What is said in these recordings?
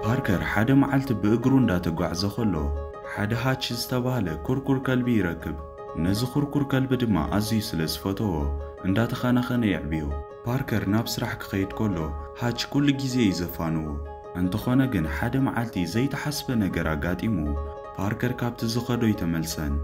باركر حدا معلت بإجرون دا تقعزه خلو حدا هاتش استباله كركر كلبي يركب نز كركر كلب دما أزي سلس فتوه اندا تخانخان يعبيو باركر نابس رح كخيد كله هاتش كل جيزي يزفانوه انتخونا جن حدا معلتي زي تحسب نجرا قاتيمو باركر كابت زخدو يتملسن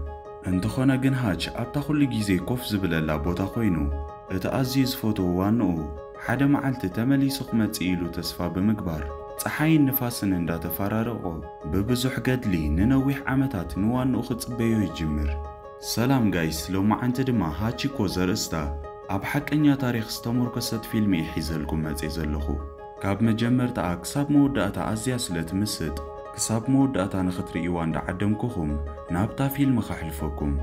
انتخونا جن هاتش أبتا كل جيزي كوف زبللا بوتا خوينو اتأزيز فوتو وانو حدا معلت تملي سخمت إيلو تسفى بمقبار صحاين نفاسن اندا تفرارقو ببزح قدلي ننويح عمتات نوان أخت بيو يجمر سلام جايس لو ما عنت دما هاتشي كوزر استا اب حق انيا تاريخ استمر كست فيلم يحيزلكم مزيزلخو كاب مجمر تا كساب موداتا ازيا سلت مسد كساب موداتا نختري ايوان دا عدمكوهم نابتا فيلم خحلفكم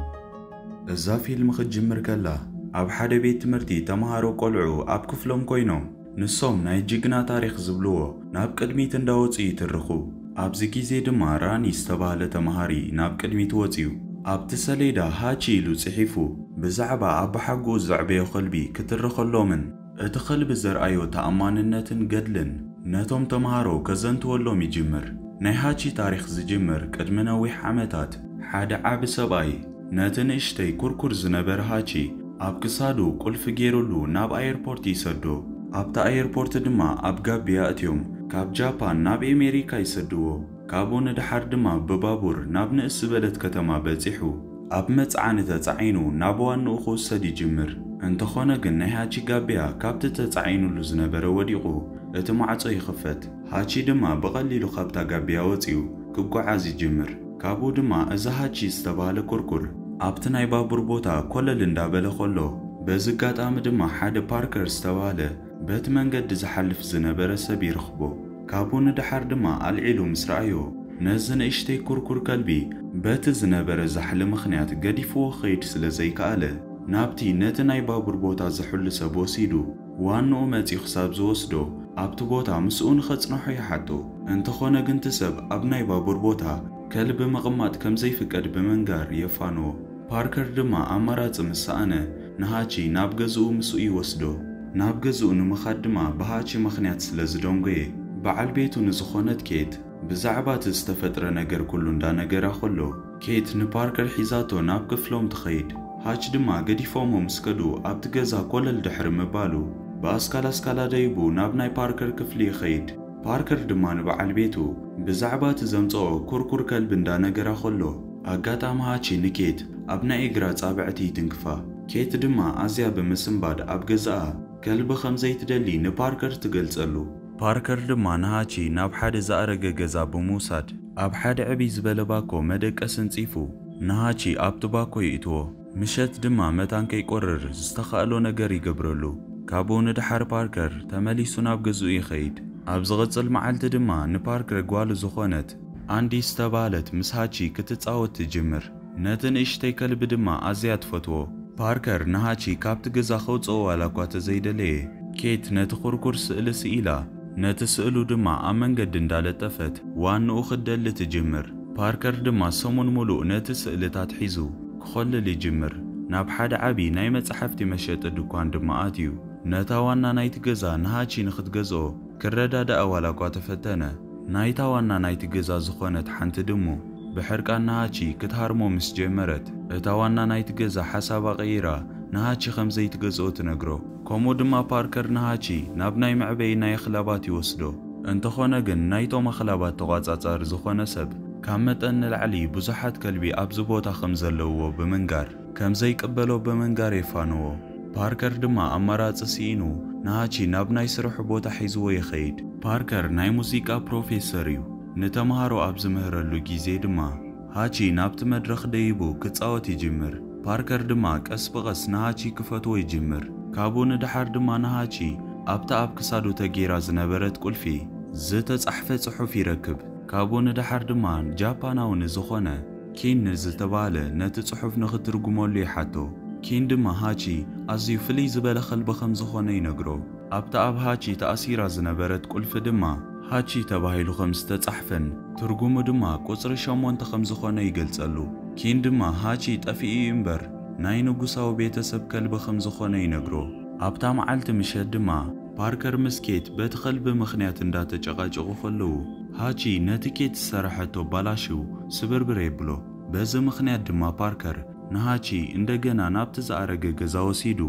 ازا فيلم خجمر كلا اب حدا بيت تمرتي تمهارو قلعو اب كفلهم كوينوم نصوم ناي جيجنا تاريخ زبلوو ناب قدميت انداوصي ترخو اب زكيزي دما راني استباله تمهاري ناب قدميت وصيو ابت سليدا هاتشي لو صحيفو بزعبا اب حقو زعبيو قلبي كترخلو من اتخلب زرأيو تأماننتن قدلن نتوم تمهارو كزنتولو يجمر ناي هاتشي تاريخ زجمر قدمنا ويح عمتات حاد عاب سباي نتن اشتي كركر زنبر هاتشي اب كسادو قلف جيرولو ناب ايربورت يسدو ابتا ايربورت دما اب غابيا اتيوم كاب جابان ناب امريكا يسدو كابون دحر دما ببابور ناب نقس بلد كتما بزيحو اب مصعانه تصعينو نابوان نخو سدي جمر انتخونه جن ناي هاتشي غابيا كابت تصعينو لو زنبره وديقو اتمعصو يخفت هاتشي دما بقليلو خابتا غابيا وصيو كغعاز يجمر كابو دما اذا هاتشي استباله كركر ابت ناي بابور بوتا كلل اندابله خلو بزغاطام دما حد باركر استباله بيت منقد زحلف زنبره سبي رخبو كابون دحر دما العيلو مسرأيو نزن اشتي كركر كلبي بيت زنبره زحل مخنيات قديفو خيد سلزي كاله نابتي نتناي بابور بوتا زحل سبوسيدو وانو متي خساب زوسدو ابت بوتا مسؤون خصنحو يحطو انتخونه جنتسب ابناي بابور بوتا كلب مقمات كم زي فقد بمنغار يفانو باركر دما امارات مسانه نهاچي نابغزو مسؤي وسدو نابغزو نمخدما بهاچي مخنيات سلزدونغي بعل بيتو نزخونت كيت بزعبات استفتر نجر كلو ندا نجر خلو كيت نباركر حيزاتو ناب كفلوم تخيد هاچ دما قديفومو مسكدو ابتغزا كل الدحر مبالو باسكالا دايبو ناب ناي باركر كفلي خيد باركر دما نبعل بيتو بزعبات زمصو كركر كلب ندا نجر خلو اقاتام هاچي نكيت ابنا ايقرا صابعتي تنكفا كيت دما ازيا بمسنباد ابغزا كلب خمزي تدلي نباركر تقلصلو باركر دما نهاچي ناب حد زارغ غزا بموساد اب حد عبي زبلباكو مدق اسنصيفو نهاچي ابتباكو يتو مشت دما متان كيقرر استخالو نجر يقبرلو كابون دحر باركر تمليسو ناب غزو يخيد اب زغصل معلت دما نباركر غوال زخونت عندي استبالت مسهاچي كتتصاوت تجمر نتن اشتي كلب دما ازيات فتو باركر نهاچي كابت غزا خوصو ولا كوات زيدلي كيت نتخركر سئل سئيلا نتسئلو دما امنقد اندالتفت وانو خدل تجمر باركر دما سمون ملو نتسئلتات حيزو كخلل يجمر ناب حد عبي ناي مصحفتي مشيت دكان دما اتيو نتاوانا نايت غزا نهاچي نختغزو كردادا اولا كوات فتنه نايتاوانا نايت غزا زخونت حنت دمو بحرقان نهاچي كتهارمو مسجمرت اتاوانا نايت غزا حسابا غيرا نهاچي خمزي تغزو تنغرو كومو دما باركر نهاچي نابناي معبي ناي خلابات يوسدو انتخونه جن نايتو مخلابات تغاصاصار زخونه سب كامتن العلي بزحات كلبي ابزبوتا خمزلو بمنغار كمزي يقبلو بمنغار يفانو باركر دما امراص سينو نهاچي نابناي سرح بوتا حيزو يخيد باركر ناي موسيقى بروفيسوريو نتمهارو ابز مهرلو غيزي دما هاچي نابت مدرخ ديبو كصاوت يجمر باركر دما قس بقس نهاچي كفتو يجمر كابون دحر دما نهاچي ابتا اب كسادو تغيرا زنبرت قلفي زتصحفه صحف يركب كابون دحر دما جاباناون زخونه كين زتباله نت صحف نخترغمولو يحاتو كين دما هاچي ازي فلي زبل خلب خمز خونه ينغرو ابتا اب هاچي تاثيرا زنبرت قلف دما هاچي تباهيلو خمس تصحفن ترغمو دما قصر شمون تخمز خونه يغلصلو كين دما هاچي طفي امبر ناي نغوساو بيتسب كلب خمز خونه ينغرو ابتا معلت مشد دما ፓርከር ምስ ኬት በቲ ኸልቢ ምኽንያት እንዳተጨቃጨቁ ኸለዉ ሃቺ ነቲ ኬት ዝሰረሐቶ ባላሽው ስብርብር የብሎ። በዚ ምኽንያት ድማ ፓርከር ንሃቺ እንደገና ናብቲ ዝኣረገ ገዛ ወሲዱ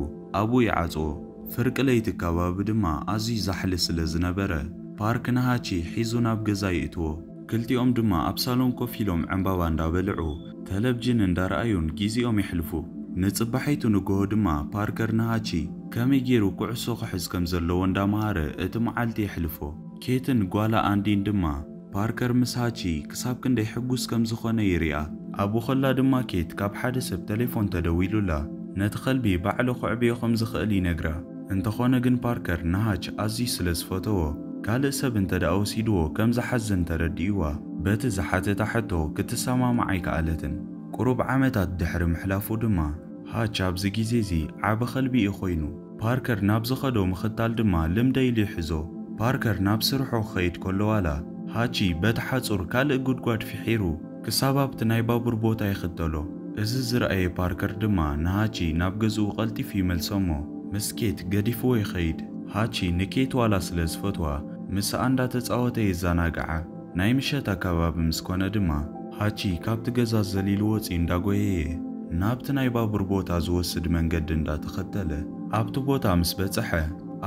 ኣቡ ይዓጽኦ። ፍርቂ ለይቲ ከባቢ ድማ ኣዝዩ ዛሕሊ ስለ ዝነበረ ፓርክ ንሃቺ ሒዙ ናብ ገዛ ይእትዎ። ክልቲኦም ድማ ኣብ ሳሎን ኮፍ ኢሎም ዕምባባ እንዳበልዑ ቴሌቭዥን እንዳረኣዩን ጊዜኦም ይሕልፉ። ንጽባሐይቱ ንግሆ ድማ ፓርከር ንሃቺ ከመይ ገይሩ ኩዕሶ ክሕዝ ከም ዘለዎ እንዳምሃረ እቲ መዓልቲ የሕልፎ። ኬትን ጓላ ኣንዲን ድማ ፓርከር ምስ ሃቺ ክሳብ ክንደይ ሕጉስ ከም ዝኾነ ይሪኣ። ኣብኡ ኸላ ድማ ኬት ካብ ሓደ ሰብ ቴሌፎን ተደዊሉላ ነቲ ኸልቢ ባዕሉ ክዕብዮ ከም ዝኽእል ይነግራ። እንተኾነ ግን ፓርከር ንሃች ኣዝዩ ስለ ዝፈተዎ ካልእ ሰብ እንተደኣ ወሲድዎ ከም ዝሓዘን ተረዲእዋ። በቲ ዝሓተታ ሕቶ ክትሰማማዕ ኣይከኣለትን። ቁሩብ ዓመታት ድሕሪ ምሕላፉ ድማ ሃች ኣብዚ ግዜ እዚ ዓበ ኸልቢ እዩ ኾይኑ ፓርከር ናብ ዝኸዶ ምኽታል ድማ ልምደኢሉ ይሕዞ። ፓርከር ናብ ስርሑ ክኸይድ ከሎ ዋላ ሃቺ በቲ ሓጹር ካልእ ጉድጓድ ፊሒሩ ክሳብ ኣብቲ ናይ ባቡር ቦታ ይኽተሎ። እዚ ዝረኣየ ፓርከር ድማ ንሃቺ ናብ ገዝኡ ቐልጢፉ ይመልሶሞ። ምስ ኬት ገዲፍዎ ይኸይድ። ሃቺ ንኬት ዋላ ስለ ዝፈትዋ ምስኣ እንዳተፃወተ የዘናግዓ። ናይ ምሸት ኣከባቢ ምስ ኮነ ድማ ሃቺ ካብቲ ገዛ ዘሊሉ ወፂ እንዳጎየየ ናብቲ ናይ ባቡር ቦታ ዝወስድ መንገዲ እንዳተኸተለ ኣብቲ ቦታ ምስ በጽሐ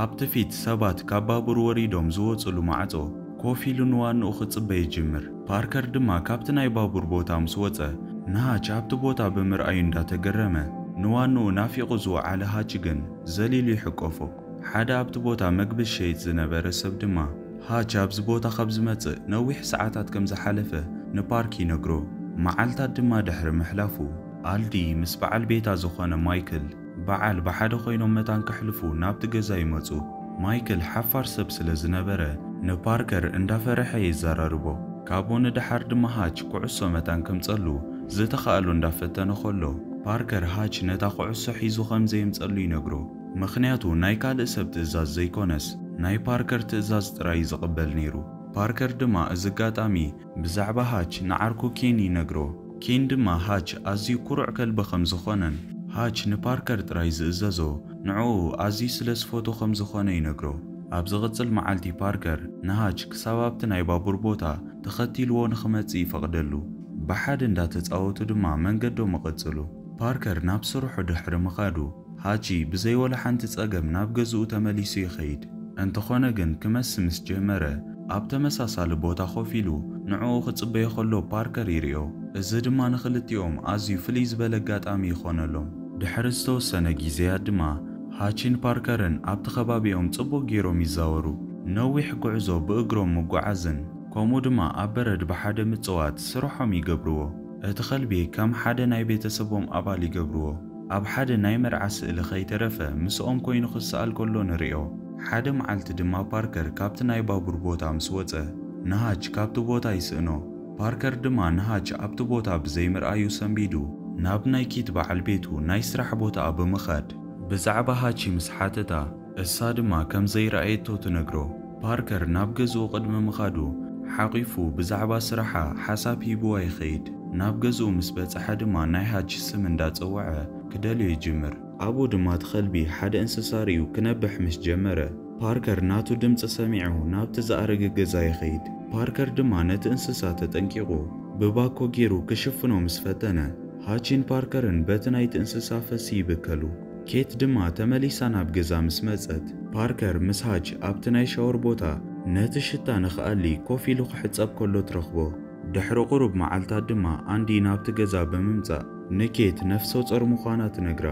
ኣብቲ ፊት ሰባት ካብ ባቡር ወሪዶም ዝወፅሉ ማዕጾ ኮፍ ኢሉ ንዋንኡ ክጽበይ ይጅምር። ፓርከር ድማ ካብቲ ናይ ባቡር ቦታ ምስ ወፀ ንሃች ኣብቲ ቦታ ብምርኣዩ እንዳተገረመ ንዋንኡ ናፊቑ ዝወዓለ ሃቺ ግን ዘሊሉ ይሕቆፎ። ሓደ ኣብቲ ቦታ መግቢ ሸይጥ ዝነበረ ሰብ ድማ ሃች ኣብዚ ቦታ ካብ ዝመጽእ ነዊሕ ሰዓታት ከም ዝሓለፈ ንፓርክ ይነግሮ። መዓልታት ድማ ድሕሪ ምሕላፉ ኣልዲ ምስ በዓል ቤታ ዝኾነ ማይክል በዓል ብሓደ ኮይኖም መታን ክሕልፉ ናብቲ ገዛ ይመጹ። ማይክል ሓፋር ሰብ ስለ ዝነበረ ንፓርከር እንዳፈረሐ ይዘራርቦ። ካብኡ ንድሓር ድማ ሃች ኩዕሶ መታን ከምጸሉ ዝተኸኣሉ እንዳፈተነ ኸሎ ፓርከር ሃች ነታ ኩዕሶ ሒዙ ከምዘይምጸሉ ይነግሮ። ምኽንያቱ ናይ ካልእ ሰብ ትእዛዝ ዘይኮነስ ናይ ፓርከር ትእዛዝ ጥራይ ዝቕበል ነይሩ። ፓርከር ድማ እዚ ኣጋጣሚ ብዛዕባ ሃች ንዓርኩ ኬን ይነግሮ። ኬን ድማ ሃች ኣዝዩ ኩሩዕ ከልቢ ከም ዝኾነን ሃች ንፓርከር ጥራይ ዝእዘዞ ንዕኡ ኣዝዩ ስለ ዝፈቶ ከም ዝኾነ ይነግሮ። ኣብ ዝቕጽል መዓልቲ ፓርከር ንሃች ክሳብ ኣብቲ ናይ ባቡር ቦታ ተኸቲልዎ ንኽመጽእ ይፈቕደሉ። ብሓደ እንዳተፃወቱ ድማ መንገዶም ይቕጽሉ። ፓርከር ናብ ስርሑ ድሕሪ ምኻዱ ሃቺ ብዘይወላ ሓንቲ ጸገም ናብ ገዝኡ ተመሊሱ ይኸይድ። እንተኾነ ግን ክመስ ምስ ጀመረ ኣብ ተመሳሳሊ ቦታ ኮፍ ኢሉ ንዕኡ ክጽበዮ ኸሎ ፓርከር ይርዮ። እዚ ድማ ንኽልቲኦም ኣዝዩ ፍልይ ዝበለ ኣጋጣሚ ይኾነሎም። ድሕሪ ዝተወሰነ ግዜያት ድማ ሃቺን ፓርከርን ኣብቲ ከባቢኦም ጽቡቕ ገይሮም ይዛወሩ። ነዊሕ ጉዕዞ ብእግሮም ምጓዓዝን ከምኡ ድማ ኣብ በረድ ብሓደ ምጽዋት ስርሖም ይገብርዎ። እቲ ኸልቢ ከም ሓደ ናይ ቤተሰቦም ኣባል ይገብርዎ። ኣብ ሓደ ናይ መርዓ ስእሊ ኸይተረፈ ምስኦም ኮይኑ ክሰኣል ከሎ ንሪኦ። ሓደ መዓልቲ ድማ ፓርከር ካብቲ ናይ ባቡር ቦታ ምስ ወፀ ንሃች ካብቲ ቦታ ይስእኖ። ፓርከር ድማ ንሃች ኣብቲ ቦታ ብዘይምርኣዩ ሰንቢዱ ናብ ናይ ኬት በዓል ቤቱ ናይ ስራሕ ቦታ ብምኻድ ብዛዕባ ሃቺ ምስ ሓተታ እሳ ድማ ከም ዘይረኣየቶ ትነግሮ። ፓርከር ናብ ገዝኡ ቅድሚ ምኻዱ ሓቂፉ ብዛዕባ ስራሓ ሓሳብ ሂብዋ ይኸይድ። ናብ ገዝኡ ምስ በጽሐ ድማ ናይ ሃቺ ስም እንዳጸውዐ ክደልዮ ይጅምር። ኣብኡ ድማ ትኸልቢ ሓደ እንስሳ ርዩ ክነብሕ ምስ ጀመረ ፓርከር ናቱ ድምፂ ሰሚዑ ናብቲ ዝኣረገ ገዛ ይኸይድ። ፓርከር ድማ ነቲ እንስሳ ተጠንቂቑ ብባኮ ገይሩ ክሽፍኖ ምስ ፈተነ ሃቺን ፓርከርን በቲ ናይቲ እንስሳ ፈሲ ይብከሉ። ኬት ድማ ተመሊሳ ናብ ገዛ ምስ መጸት ፓርከር ምስ ሃች ኣብቲ ናይ ሻወር ቦታ ነቲ ሽታ ንኽኣሊ ኮፍ ኢሉ ክሕጸብ ከሎ ትረኽቦ። ድሕሪ ቁሩብ መዓልታት ድማ ኣንዲ ናብቲ ገዛ ብምምጻእ ንኬት ነፍሰ ጾር ምዃና ትነግራ።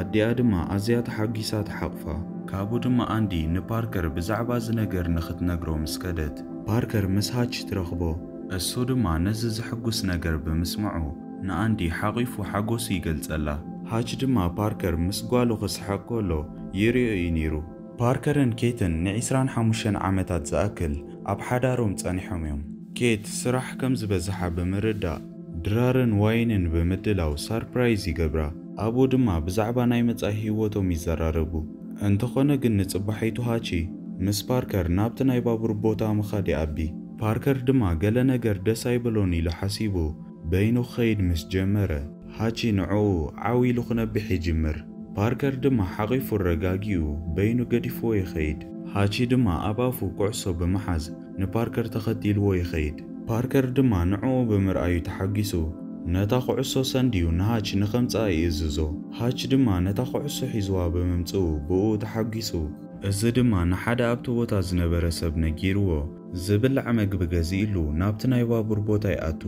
ኣዲኣ ድማ ኣዝያ ተሓጊሳ ተሓቕፋ። ካብኡ ድማ ኣንዲ ንፓርከር ብዛዕባ እዚ ነገር ንኽትነግሮ ምስ ከደት ፓርከር ምስ ሃች ትረኽቦ። እሱ ድማ ነዚ ዝሕጉስ ነገር ብምስምዑ ንኣንዲ ሓቒፉ ሓጎሱ ይገልጸላ። ሃች ድማ ፓርከር ምስ ጓሉ ክስሐቅ ከሎ ይርዮ እዩ ነይሩ። ፓርከርን ኬትን ን25 ዓመታት ዝኣክል ኣብ ሓዳሮም ጸኒሖም እዮም። ኬት ስራሕ ከም ዝበዝሓ ብምርዳእ ድራርን ዋይንን ብምድላው ሰርፕራይዝ ይገብራ። ኣብኡ ድማ ብዛዕባ ናይ መጻኢ ህይወቶም ይዘራረቡ። እንተኾነ ግን ንጽባሐይቱ ሃቺ ምስ ፓርከር ናብቲ ናይ ባቡር ቦታ ምኻድ ይኣቢ። ፓርከር ድማ ገለ ነገር ደስ ኣይብሎን ኢሉ ሓሲቡ በይኑ ክኸይድ ምስ ጀመረ ሃቺ ንዕኡ ዓው ኢሉ ክነብሕ ይጅምር። ፓርከር ድማ ሓቒፉ ረጋጊኡ በይኑ ገዲፍዎ ይኸይድ። ሃቺ ድማ ኣብ ኣፉ ኩዕሶ ብምሓዝ ንፓርከር ተኸቲልዎ ይኸይድ። ፓርከር ድማ ንዕኡ ብምርኣዩ ተሓጊሱ ነታ ኩዕሶ ሰንዲዩ ንሃች ንኸምፃእ ይእዝዞ። ሃች ድማ ነታ ኩዕሶ ሒዝዋ ብምምፅኡ ብኡ ተሓጊሱ እዚ ድማ ንሓደ ኣብቲ ቦታ ዝነበረ ሰብ ነጊርዎ ዝብላዕ መግቢ ገዚኢሉ ናብቲ ናይ ባቡር ቦታ ይኣቱ።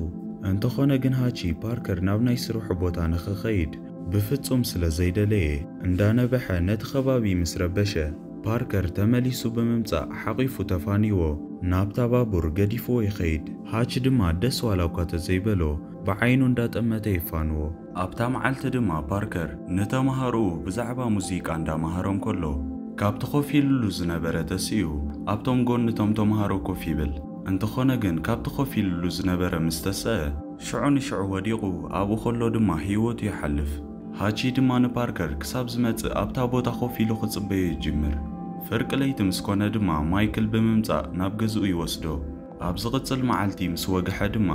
እንተኾነ ግን ሃቺ ፓርከር ናብ ናይ ስርሑ ቦታ ንኽኸይድ ብፍጹም ስለ ዘይደለየ እንዳነበሐ ነቲ ከባቢ ምስ ረበሸ ፓርከር ተመሊሱ ብምምፃእ ሓቂፉ ተፋኒዎ ናብታ ባቡር ገዲፍዎ ይኸይድ። ሃች ድማ ደስ ዋላ እኳ ተዘይበሎ ብዓይኑ እንዳጠመተ ይፋንዎ። ኣብታ መዓልቲ ድማ ፓርከር ንተምሃርኡ ብዛዕባ ሙዚቃ እንዳምሃሮም ከሎ ካብቲ ኮፍ ኢሉሉ ዝነበረ ተሲኡ ኣብቶም ጎንቶም ተምሃሮ ኮፍ ይብል። እንተኾነ ግን ካብቲ ኮፍ ኢሉሉ ዝነበረ ምስ ተስአ ሽዑ ንሽዑ ወዲቑ ኣብኡ ከሎ ድማ ህይወቱ ይሓልፍ። ሃቺ ድማ ንፓርከር ክሳብ ዝመጽእ ኣብታ ቦታ ኮፍ ኢሉ ክጽበዮ ይጅምር። ፍርቂ ለይቲ ምስ ኮነ ድማ ማይክል ብምምጻእ ናብ ገዝኡ ይወስዶ። ኣብ ዝቕጽል መዓልቲ ምስ ወግሐ ድማ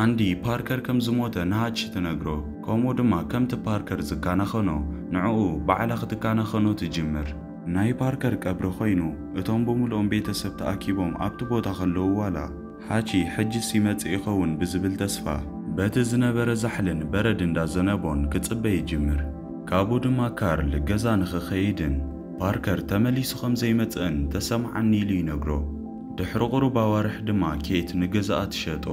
ኣንዲ ፓርከር ከም ዝሞተ ንሃቺ ትነግሮ። ከምኡ ድማ ከምቲ ፓርከር ዝካናኸኖ ንዕኡ ባዕላ ክትካናኸኖ ትጅምር። ናይ ፓርከር ቀብሪ ኮይኑ እቶም ብምልኦም ቤተሰብ ተኣኪቦም ኣብቲ ቦታ ከለዉ ዋላ ሃቺ ሕጅስ ይመጽእ ይኸውን ብዝብል ተስፋ በቲ ዝነበረ ዛሕልን በረድ እንዳዘነቦን ክጽበይ ይጅምር። ካብኡ ድማ ካርል ገዛ ንኽኸይድን ፓርከር ተመሊሱ ከም ዘይመጽእን ተሰምዓኒ ኢሉ ይነግሮ። ድሕሪ ቁሩብ ኣዋርሕ ድማ ኬት ንገዛኣ ትሸጦ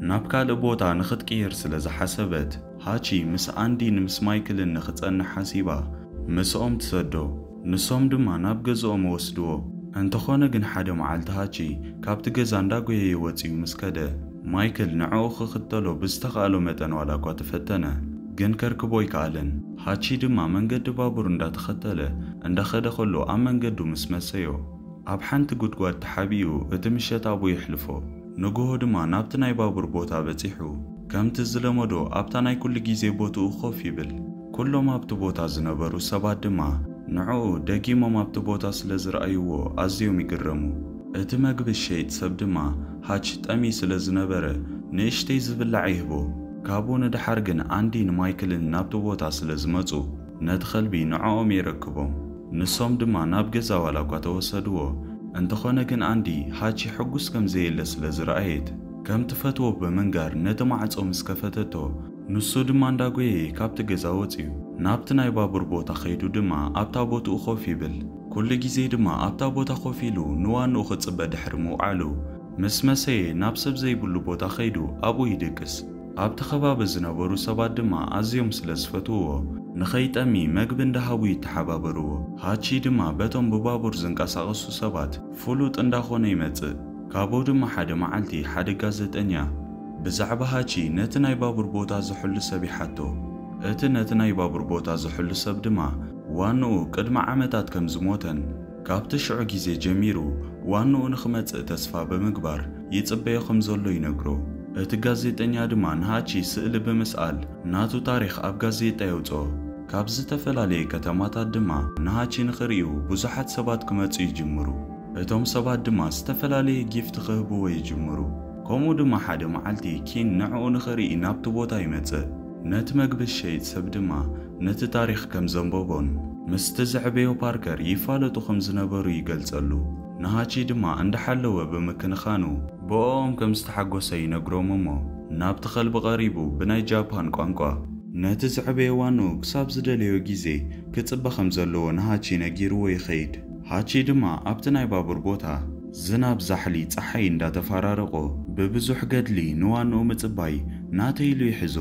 ናብ ካልእ ቦታ ንኽትቅየር ስለ ዝሓሰበት ሃቺ ምስ ኣንዲን ምስ ማይክልን ንኽጸንሕ ሓሲባ ምስኦም ትሰዶ። ንሶም ድማ ናብ ገዝኦም ወስድዎ። እንተኾነ ግን ሓደ መዓልቲ ሃቺ ካብቲ ገዛ እንዳጎየየ ወፂኡ ምስ ከደ ማይክል ንዕኡ ክኽተሎ ብዝተኻእሎ መጠን ዋላ እኳ ተፈተነ ግን ከርክቦ ኣይከኣለን። ሃቺ ድማ መንገዲ ባቡር እንዳተኸተለ እንዳኸደ ከሎ ኣብ መንገዱ ምስ መሰዮ ኣብ ሓንቲ ጉድጓድ ተሓቢኡ እቲ ምሸት ኣቡ ይሕልፎ። ንግሆ ድማ ናብቲ ናይ ባቡር ቦታ በፂሑ ከምቲ ዝለመዶ ኣብታ ናይ ኩሉ ግዜ ቦትኡ ኮፍ ይብል። ኩሎም ኣብቲ ቦታ ዝነበሩ ሰባት ድማ ንዕኡ ደጊሞም ኣብቲ ቦታ ስለ ዝረኣይዎ ኣዝዮም ይግረሙ። እቲ መግቢ ሸይጥ ሰብ ድማ ሃች ጠሚ ስለ ዝነበረ ንእሽተይ ዝብላዕ ይህቦ። ካብኡ ንድሓር ግን ኣንዲ ንማይክልን ናብቲ ቦታ ስለ ዝመፁ ነቲ ኸልቢ ንዕኦም ይረክቦም። ንሶም ድማ ናብ ገዛ ዋላ እኳ ተወሰድዎ። እንተኾነ ግን ኣንዲ ሃቺ ሕጉስ ከም ዘየለ ስለ ዝረኣየት ከም ትፈትዎ ብምንጋር ነቲ ማዕጾ ምስ ከፈተቶ ንሱ ድማ እንዳጎየየ ካብቲ ገዛ ወፂኡ ናብቲ ናይ ባቡር ቦታ ኸይዱ ድማ ኣብታ ቦትኡ ኮፍ ይብል። ኩሉ ግዜ ድማ ኣብታ ቦታ ኮፍ ኢሉ ንዋንኡ ክጽበ ድሕሪ ምውዓሉ ምስ መሰየ ናብ ሰብ ዘይብሉ ቦታ ኸይዱ ኣብኡ ይድቅስ። ኣብቲ ከባቢ ዝነበሩ ሰባት ድማ ኣዝዮም ስለ ዝፈትውዎ ንኸይጠሚ መግቢ እንዳሃቡ ይተሓባበርዎ። ሃቺ ድማ በቶም ብባቡር ዝንቀሳቐሱ ሰባት ፍሉጥ እንዳኾነ ይመጽእ። ካብኡ ድማ ሓደ መዓልቲ ሓደ ጋዜጠኛ ብዛዕባ ሃቺ ነቲ ናይ ባቡር ቦታ ዝሕሉ ሰብ ይሓቶ። እቲ ነቲ ናይ ባቡር ቦታ ዝሕሉ ሰብ ድማ ዋንኡ ቅድሚ ዓመታት ከም ዝሞተን ካብቲ ሽዑ ግዜ ጀሚሩ ዋንኡ ንኽመጽእ ተስፋ ብምግባር ይጽበዮ ከም ዘሎ ይነግሮ። እቲ ጋዜጠኛ ድማ ንሃቺ ስእሊ ብምስኣል ናቱ ታሪኽ ኣብ ጋዜጣ የውፅኦ። ካብ ዝተፈላለየ ከተማታት ድማ ንሃቺ ንኽርእዩ ብዙሓት ሰባት ክመጹ ይጅምሩ። እቶም ሰባት ድማ ዝተፈላለየ ጊፍቲ ክህብዎ ይጅምሩ። ከምኡ ድማ ሓደ መዓልቲ ኪን ንዕኡ ንኽርኢ ናብቲ ቦታ ይመጽእ። ነቲ መግቢ ሸይጥ ሰብ ድማ ነቲ ታሪኽ ከም ዘንበቦን ምስቲ ዘዕበዮ ፓርከር ይፋለጡ ከም ዝነበሩ ይገልጸሉ። ንሃቺ ድማ እንዳሓለወ ብምክንኻኑ ብኦም ከም ዝተሓጎሰ ይነግሮም እሞ ናብቲ ኸልቢ ቀሪቡ ብናይ ጃፓን ቋንቋ ነቲ ዘዕበዮ ዋንኡ ክሳብ ዝደለዮ ግዜ ክጽበ ከም ዘለዎ ንሃቺ ነጊርዎ ይኸይድ። ሃቺ ድማ ኣብቲ ናይ ባቡር ቦታ ዝናብ ዛሕሊ ፀሓይ እንዳተፈራረቆ ብብዙሕ ገድሊ ንዋንኡ ምጽባይ ናተይሉ ይሕዞ።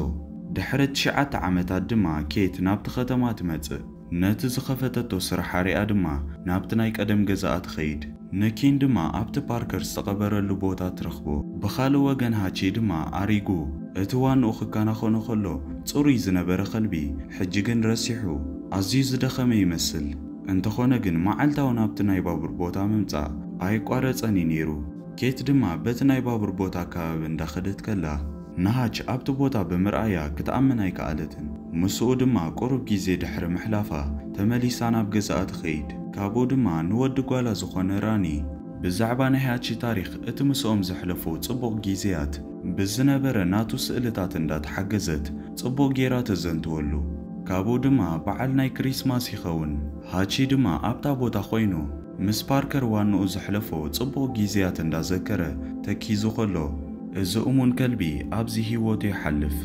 ድሕሪ 9 ዓመታት ድማ ኬት ናብቲ ከተማ ትመጽእ። ነቲ ዝኸፈተቶ ስራሕ ሓሪኣ ድማ ናብቲ ናይ ቀደም ገዛኣ ትኸይድ። ንኪን ድማ ኣብቲ ፓርከር ዝተቐበረሉ ቦታ ትረኽቦ። ብኻልእ ወገን ሃቺ ድማ ኣሪጉ እቲ ዋንኡ ክከናኸኖ ከሎ ጽሩይ ዝነበረ ኸልቢ ሕጂ ግን ረሲሑ ኣዝዩ ዝደኸመ ይመስል። እንተኾነ ግን መዓልታዊ ናብቲ ናይ ባቡር ቦታ ምምጻእ ኣይቋረፀን ነይሩ። ኬት ድማ በቲ ናይ ባቡር ቦታ ከባቢ እንዳኸደት ከላ ንሃች ኣብቲ ቦታ ብምርኣያ ክትኣምን ኣይከኣለትን። ምስኡ ድማ ቁሩብ ግዜ ድሕሪ ምሕላፋ ተመሊሳ ናብ ገዛኣ ትኸይድ። ካብኡ ድማ ንወዲ ጓላ ዝኾነ ራኒ ብዛዕባ ናይ ሃቺ ታሪኽ እቲ ምስኦም ዘሕለፉ ጽቡቕ ግዜያት ብዝነበረ ናቱ ስእልታት እንዳተሓገዘት ጽቡቕ ጌራ ተዘንትወሉ። ካብኡ ድማ በዓል ናይ ክሪስማስ ይኸውን። ሃቺ ድማ ኣብታ ቦታ ኮይኑ ምስ ፓርከር ዋንኡ ዝሕለፎ ጽቡቕ ጊዜያት እንዳዘከረ ተኪዙ ኸሎ እዚ እሙን ከልቢ ኣብዚ ህይወቱ ይሓልፍ።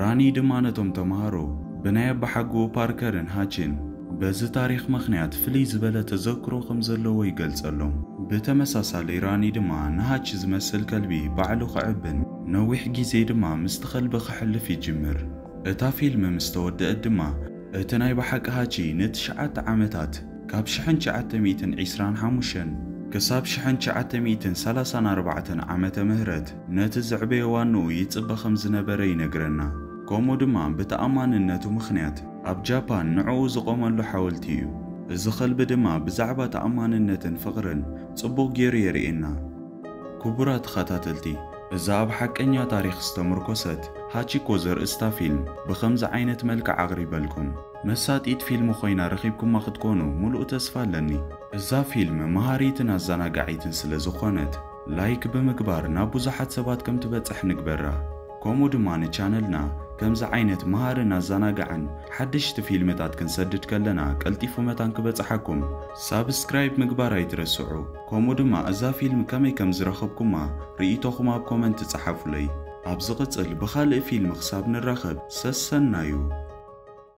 ራኒ ድማ ነቶም ተምሃሮ ብናይ ኣባሓጉኡ ፓርከርን ሃችን በዚ ታሪኽ ምኽንያት ፍልይ ዝበለ ተዘክሮ ከም ዘለዎ ይገልጸሎም። ብተመሳሳሊ ራኒ ድማ ንሃች ዝመስል ከልቢ ባዕሉ ክዕብን ነዊሕ ግዜ ድማ ምስቲ ኸልቢ ክሕልፍ ይጅምር። እታ ፊልም ምስ ተወድአት ድማ እቲ ናይ ባሓቂ ሃቺ ን9 ዓመታት ካብ 1925 ክሳብ 1934 ዓመተ ምህረት ነቲ ዝዕበየ ዋንኡ ይጽበ ከም ዝነበረ ይነግረና። ከምኡ ድማ ብተኣማንነቱ ምኽንያት ኣብ ጃፓን ንዕኡ ዝቆመሉ ሓወልቲ እዩ። እዚ ኸልቢ ድማ ብዛዕባ ተኣማንነትን ፍቕርን ጽቡቕ ጌሩ የርእየና። ክቡራት ተኸታተልቲ እዛ ኣብ ሓቀኛ ታሪኽ ዝተመርኮሰት ሃቺኮ ዘርእስታ ፊልም ብኸምዚ ዓይነት መልክዕ ኣቕሪበልኩም መሳጢት ፊልም ኮይና ረኺብኩማ ክትኮኑ ሙሉእ ተስፋ ኣለኒ። እዛ ፊልም መሃሪትን ኣዘናጋዒትን ስለ ዝኾነት ላይክ ብምግባር ናብ ብዙሓት ሰባት ከም ትበጽሕ ንግበራ። ከምኡ ድማ ንቻነልና ከምዚ ዓይነት መሃርን ኣዘናጋዕን ሓድሽቲ ፊልምታት ክንሰድድ ከለና ቀልጢፉ መታን ክበጽሓኩም ሳብስክራይብ ምግባር ኣይትረስዑ። ከምኡ ድማ እዛ ፊልም ከመይ ከም ዝረኸብኩማ ርእይቶኹም ኣብ ኮመንት ጻሓፉለይ። ኣብ ዝቕጽል ብኻልእ ፊልም ክሳብ ንራኸብ ሰሰናዩ።